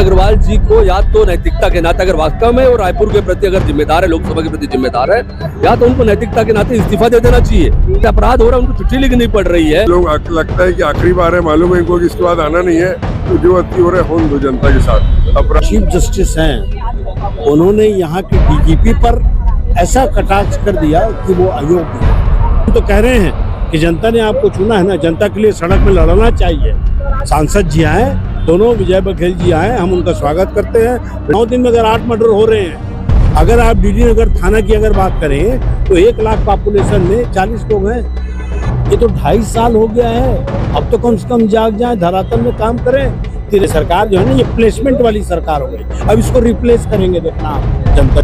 अग्रवाल जी को या तो नैतिकता के नाते, अगर वास्तव में वो रायपुर के प्रति अगर जिम्मेदार है, लोकसभा के प्रति जिम्मेदार है, या तो उनको नैतिकता के नाते इस्तीफा दे देना चाहिए। अपराध हो रहा है, उनको चिट्ठी लिखनी पड़ रही है। लोग लगता है कि आखिरी बार है, मालूम है इनको कि इसके बाद आना नहीं है, तो जो अति हो रहा है होने दो जनता के साथ। चीफ जस्टिस हैं, उन्होंने यहाँ के डीजीपी पर ऐसा कटाक्ष कर दिया कि वो अयोग्य है। तो कह रहे हैं कि जनता ने आपको चुना है ना, जनता के लिए सड़क में लड़ना चाहिए। सांसद जी आए, दोनों विजय बघेल जी आए, हम उनका स्वागत करते हैं। 9 दिन में अगर 8 मर्डर हो रहे हैं, अगर आप डीडी नगर थाना की अगर बात करें तो 1 लाख पॉपुलेशन में 40 लोग हैं। ये तो 2.5 साल हो गया है। अब तो कम से कम जाग जाए, धरातल में काम करें। तेरे सरकार जो है ना, ये प्लेसमेंट वाली सरकार हो गई। अब इसको रिप्लेस करेंगे, देखना जनता।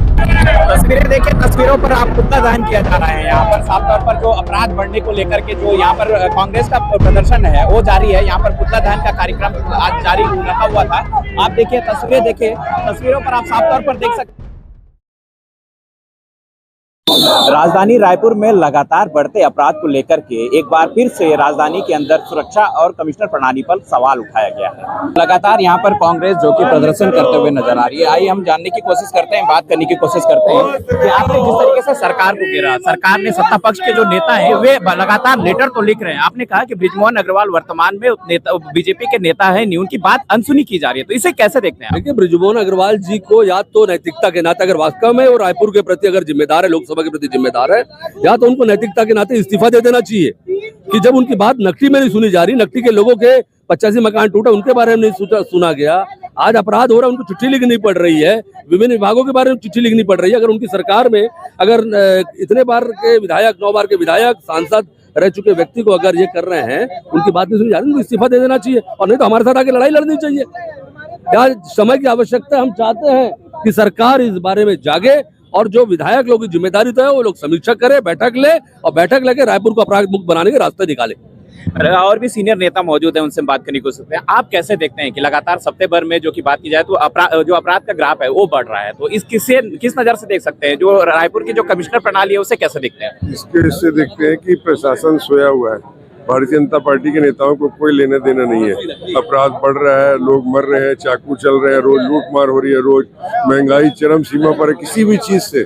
तस्वीरें देखिए, तस्वीरों पर आप पुतला दहन किया जा रहा है। यहाँ पर साफ तौर पर जो अपराध बढ़ने को लेकर के जो यहाँ पर कांग्रेस का प्रदर्शन है वो जारी है। यहाँ पर पुतला दहन का कार्यक्रम आज जारी रखा हुआ था। आप देखिए, तस्वीरें देखिए, तस्वीरों पर आप साफ तौर पर देख सकते हैं। राजधानी रायपुर में लगातार बढ़ते अपराध को लेकर के एक बार फिर से राजधानी के अंदर सुरक्षा और कमिश्नर प्रणाली पर सवाल उठाया गया है। लगातार यहां पर कांग्रेस जो कि प्रदर्शन करते हुए नजर आ रही है। आइए हम जानने की कोशिश करते हैं, बात करने की कोशिश करते हैं कि आपने जिस तरीके से सरकार को घेरा, सरकार ने सत्ता पक्ष के जो नेता हैं वे लगातार लेटर तो लिख रहे हैं। आपने कहा कि बृजमोहन अग्रवाल वर्तमान में बीजेपी के नेता है, उनकी बात अनसुनी की जा रही है, तो इसे कैसे देखते हैं? देखिए, बृजमोहन अग्रवाल जी को या तो नैतिकता के नाते, अगर वास्तव में वो रायपुर के प्रति अगर जिम्मेदार है, लोकसभा के प्रति जिम्मेदार है, या तो उनको नैतिकता के नाते इस्तीफा दे देना चाहिए। कि जब उनकी बात नकटी में नहीं सुनी जा रही, नकटी के लोगों के 85 मकान टूटे, उनके बारे में नहीं सुना गया। आज अपराध हो रहा है, उनको चिट्ठी लिखनी पड़ रही है, विभिन्न विभागों के बारे में चिट्ठी लिखनी पड़ रही है। अगर उनकी सरकार में अगर इतने बार के विधायक, 9 बार के विधायक, सांसद रह चुके व्यक्ति को अगर ये कर रहे हैं, उनकी बात नहीं सुनी जा रही, उनको इस्तीफा दे देना चाहिए। और नहीं तो हमारे साथ आके लड़ाई लड़नी चाहिए। यार, समय की आवश्यकता, हम चाहते हैं कि सरकार इस बारे में जागे और जो विधायक लोगों की जिम्मेदारी तो है वो लोग समीक्षा करें, बैठक ले और बैठक लेके रायपुर को अपराध मुक्त बनाने के रास्ते निकाले। और भी सीनियर नेता मौजूद हैं, उनसे बात करने की कोशिश करते हैं। आप कैसे देखते हैं कि लगातार सप्ताह भर में जो की बात की जाए तो अपराध का ग्राफ है वो बढ़ रहा है, तो किस नजर से देख सकते हैं? जो रायपुर की जो कमिश्नर प्रणाली है उसे कैसे देखते हैं? इससे देखते हैं कि प्रशासन सोया हुआ है। भारतीय जनता पार्टी के नेताओं को कोई लेना देना नहीं है। अपराध बढ़ रहा है, लोग मर रहे हैं, चाकू चल रहे हैं, रोज लूटमार हो रही है, रोज महंगाई चरम सीमा पर है। किसी भी चीज से,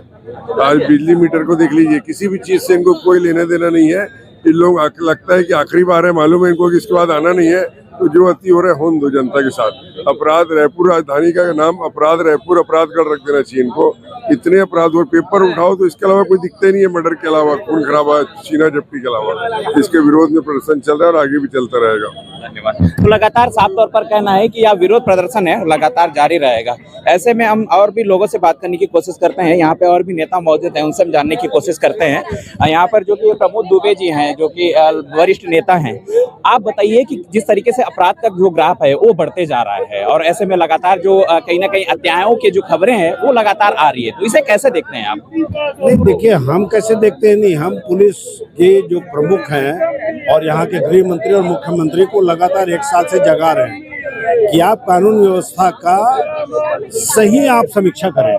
आज बिजली मीटर को देख लीजिए, किसी भी चीज से इनको कोई लेना देना नहीं है। इन लोग लगता है कि आखिरी बार है, मालूम है इनको कि इसके बाद आना नहीं है, तो जो अति हो रहा है होने दो जनता के साथ। अपराध रायपुर, राजधानी का नाम अपराध रायपुर अपराध कर रख देना चाहिए इनको। इतने अपराध और पेपर उठाओ तो इसके अलावा कोई दिखते नहीं है, मर्डर के अलावा, खून खराबा, सीना झपटी के अलावा। इसके विरोध में प्रदर्शन चल रहा है और आगे भी चलता रहेगा। धन्यवाद। तो लगातार साफ तौर पर कहना है कि यह विरोध प्रदर्शन है, लगातार जारी रहेगा। ऐसे में हम और भी लोगों से बात करने की कोशिश करते हैं। यहाँ पे और भी नेता मौजूद हैं, उनसे हम जानने की कोशिश करते हैं। यहाँ पर जो कि प्रमोद दुबे जी हैं, जो कि वरिष्ठ नेता हैं, आप बताइए कि जिस तरीके से अपराध का जो ग्राफ है वो बढ़ते जा रहा है और ऐसे में लगातार जो कहीं ना कहीं हत्याओं की जो खबरें हैं वो लगातार आ रही है, तो इसे कैसे देखते हैं आप? नहीं, देखिए, हम कैसे देखते हैं, नहीं, हम पुलिस के जो प्रमुख हैं और यहाँ के गृह मंत्री और मुख्यमंत्री को लगातार 1 साल से जगा रहे हैं कि आप कानून व्यवस्था का सही आप समीक्षा करें।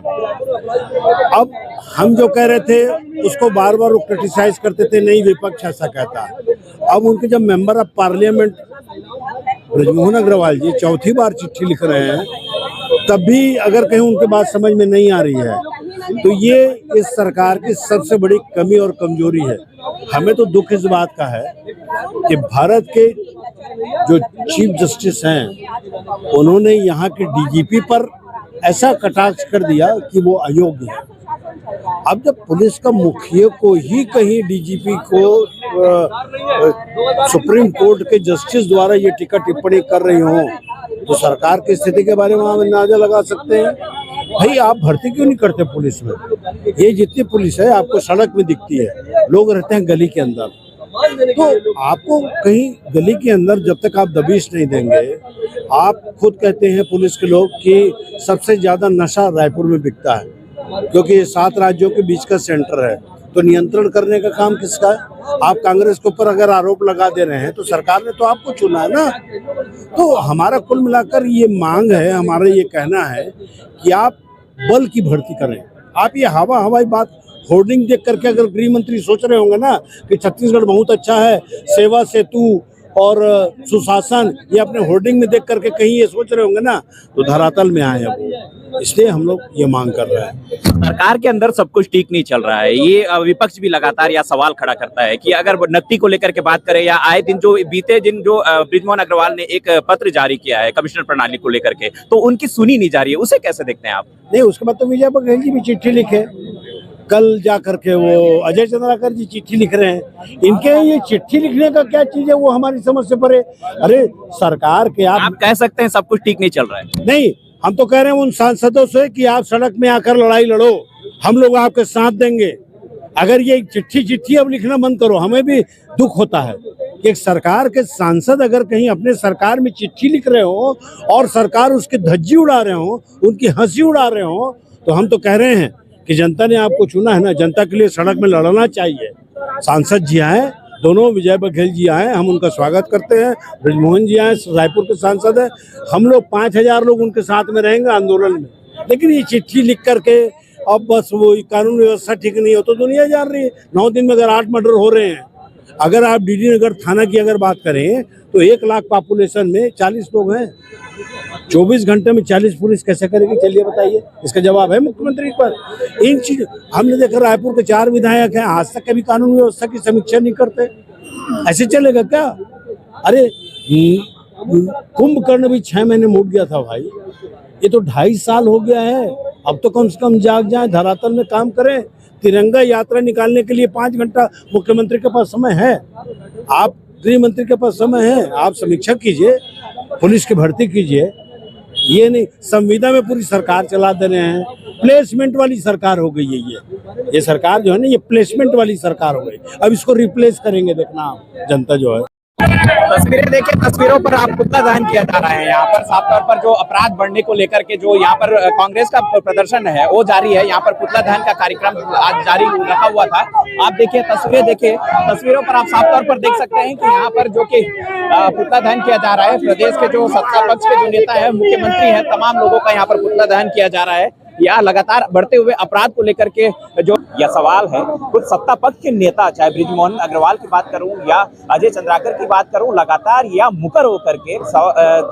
अब हम जो कह रहे थे उसको बार बार वो क्रिटिसाइज करते थे, नहीं विपक्ष ऐसा कहता है। अब उनके जब member of parliament Brijmohan Agrawal ji 4थी बार चिट्ठी लिख रहे हैं, तब भी अगर कहीं उनकी बात समझ में नहीं आ रही है, तो ये इस सरकार की सबसे बड़ी कमी और कमजोरी है। हमें तो दुख इस बात का है कि भारत के जो चीफ जस्टिस हैं, उन्होंने यहाँ के डीजीपी पर ऐसा कटाक्ष कर दिया कि वो अयोग्य है। अब जब पुलिस का मुखिया को ही कहीं डीजीपी को सुप्रीम कोर्ट के जस्टिस द्वारा ये टिक्का टिप्पणी कर रही हो, तो सरकार की स्थिति के बारे में हम अंदाजा लगा सकते हैं। भाई, आप भर्ती क्यों नहीं करते पुलिस में? ये जितनी पुलिस है आपको सड़क में दिखती है, लोग रहते हैं गली के अंदर, तो आपको कहीं गली के अंदर जब तक आप दबिश नहीं देंगे। आप खुद कहते हैं पुलिस के लोग कि सबसे ज्यादा नशा रायपुर में बिकता है, क्योंकि 7 राज्यों के बीच का सेंटर है, तो नियंत्रण करने का काम किसका है? आप कांग्रेस के ऊपर अगर आरोप लगा दे रहे हैं तो सरकार ने तो आपको चुना है ना। तो हमारा कुल मिलाकर ये मांग है, हमारा ये कहना है कि आप बल की भर्ती करें। आप ये हवाई बात होर्डिंग देख करके अगर गृह मंत्री सोच रहे होंगे ना कि छत्तीसगढ़ बहुत अच्छा है, सेवा सेतु और सुशासन ये अपने होर्डिंग में देख करके कहीं ये सोच रहे होंगे ना, तो धरातल में आए हैं वो। इसलिए हम लोग ये मांग कर रहे हैं। सरकार के अंदर सब कुछ ठीक नहीं चल रहा है, ये विपक्ष भी लगातार यह सवाल खड़ा करता है कि अगर नकदी को लेकर के बात करें या आए दिन जो बीते दिन जो बृजमोहन अग्रवाल ने एक पत्र जारी किया है कमिश्नर प्रणाली को लेकर के, तो उनकी सुनी नहीं जा रही है, उसे कैसे देखते हैं आप? नहीं, उसके बाद तो विजय बघेल जी भी चिट्ठी लिखे, कल जा करके वो अजय चंद्राकर जी चिट्ठी लिख रहे हैं। इनके ये चिट्ठी लिखने का क्या चीज है वो हमारी समझ से परे। अरे सरकार के आप कह सकते हैं सब कुछ ठीक नहीं चल रहा है? नहीं, हम तो कह रहे हैं उन सांसदों से कि आप सड़क में आकर लड़ाई लड़ो, हम लोग आपके साथ देंगे। अगर ये चिट्ठी अब लिखना बंद करो, हमें भी दुख होता है कि एक सरकार के सांसद अगर कहीं अपने सरकार में चिट्ठी लिख रहे हो और सरकार उसकी धज्जी उड़ा रहे हो, उनकी हंसी उड़ा रहे हो, तो हम तो कह रहे हैं कि जनता ने आपको चुना है ना, जनता के लिए सड़क में लड़ना चाहिए। सांसद जी आए, दोनों विजय बघेल जी आए, हम उनका स्वागत करते हैं। बृजमोहन जी आए, रायपुर के सांसद है, हम लोग 5000 लोग उनके साथ में रहेंगे आंदोलन में। लेकिन ये चिट्ठी लिख करके अब बस वो कानून व्यवस्था ठीक नहीं हो तो दुनिया जान रही है। 9 दिन में अगर 8 मर्डर हो रहे हैं, अगर आप डीडी नगर थाना की अगर बात करें तो 1 लाख पॉपुलेशन में 40 लोग हैं, 24 घंटे में 40 पुलिस कैसे करेगी? चलिए बताइए, इसका जवाब है मुख्यमंत्री पर। इन चीज हमने देखा, रायपुर के 4 विधायक हैं, आज तक कभी कानून व्यवस्था की समीक्षा नहीं करते। ऐसे चलेगा क्या? अरे कुंभकर्ण भी 6 महीने मुड़ गया था भाई, ये तो 2.5 साल हो गया है। अब तो कम से कम जाग जाए, धरातल में काम करें। तिरंगा यात्रा निकालने के लिए 5 घंटा मुख्यमंत्री के पास समय है, आप गृह मंत्री के पास समय है, आप समीक्षा कीजिए, पुलिस की भर्ती कीजिए। ये नहीं, संविदा में पूरी सरकार चला दे रहे हैं। प्लेसमेंट वाली सरकार हो गई है ये सरकार जो है ना, ये प्लेसमेंट वाली सरकार हो गई। अब इसको रिप्लेस करेंगे, देखना आप, जनता जो है। तस्वीरें देखिए, तस्वीरों पर आप पुतला दहन किया जा रहा है। यहाँ पर साफ तौर पर जो अपराध बढ़ने को लेकर के जो यहाँ पर कांग्रेस का प्रदर्शन है वो जारी है। यहाँ पर पुतला दहन का कार्यक्रम आज जारी रखा हुआ था। आप देखिए, तस्वीरें देखिए, तस्वीरों पर आप साफ तौर पर देख सकते हैं कि यहाँ पर जो कि पुतला दहन किया जा रहा है। प्रदेश के जो सत्ता पक्ष के जो नेता है, मुख्यमंत्री है, तमाम लोगों का यहाँ पर पुतला दहन किया जा रहा है। या लगातार बढ़ते हुए अपराध को लेकर के जो यह सवाल है, कुछ सत्ता पक्ष के नेता, चाहे बृजमोहन अग्रवाल की बात करूं या अजय चंद्राकर की बात करूं, लगातार या मुकर होकर के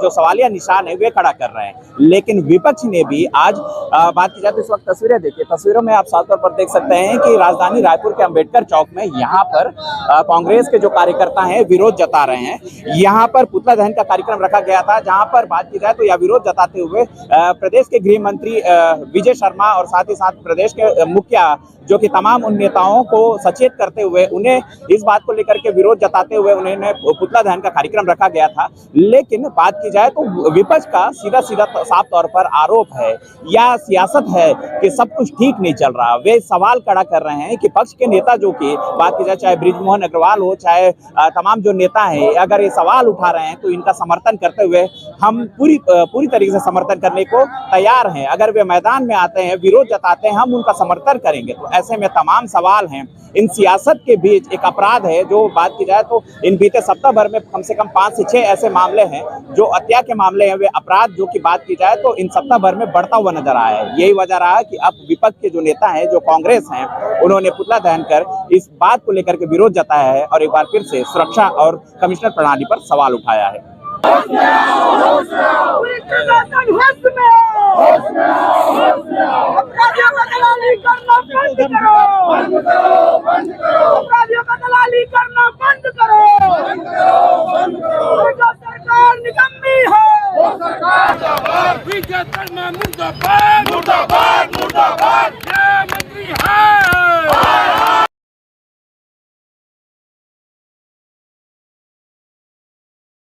जो सवालिया निशान है वे खड़ा कर रहे हैं। लेकिन विपक्ष ने भी आज बात की जाए तो इस वक्त तस्वीरें देखिए, तस्वीरों में आप साफ तौर पर देख सकते हैं कि राजधानी रायपुर के अंबेडकर चौक में यहाँ पर कांग्रेस के जो कार्यकर्ता हैं विरोध जता रहे हैं। यहाँ पर पुतला दहन का कार्यक्रम रखा गया था, जहाँ पर बात की जाए तो यह विरोध जताते हुए प्रदेश के गृह मंत्री विजय शर्मा और साथ ही साथ प्रदेश के मुखिया जो कि तमाम उन नेताओं को सचेत करते हुए उन्हें इस बात को लेकर के विरोध जताते हुए उन्होंने पुतला दहन का कार्यक्रम रखा गया था। लेकिन बात की जाए तो विपक्ष का सीधा साफ तौर पर आरोप है या सियासत है कि सब कुछ ठीक नहीं चल रहा। वे सवाल खड़ा कर रहे हैं कि पक्ष के नेता जो कि बात की जाए, चाहे बृजमोहन अग्रवाल हो, चाहे तमाम जो नेता हैं, अगर ये सवाल उठा रहे हैं तो इनका समर्थन करते हुए हम पूरी तरीके से समर्थन करने को तैयार हैं। अगर वे मैदान में आते हैं, विरोध जताते हैं, हम उनका समर्थन करेंगे। तो ऐसे में तमाम सवाल हैं। इन सियासत के बीच एक अपराध है जो बात की जाए तो इन बीते सप्ताह भर में कम से कम 5 से 6 ऐसे मामले हैं जो हत्या के मामले हैं। वे अपराध जो की बात की जाए तो इन सप्ताह भर में बढ़ता हुआ नजर आया है। यही वजह रहा है कि अब विपक्ष के जो नेता हैं, जो कांग्रेस हैं, उन्होंने पुतला दहन कर इस बात को लेकर के विरोध जताया है और एक बार फिर से सुरक्षा और कमिश्नर प्रणाली पर सवाल उठाया है। अपराधियों का दलाली करना बंद करो, अपराधियों का दलाली करना बंद करो। जो सरकार निकम्मी है, मुर्दाबाद, मुर्दाबाद।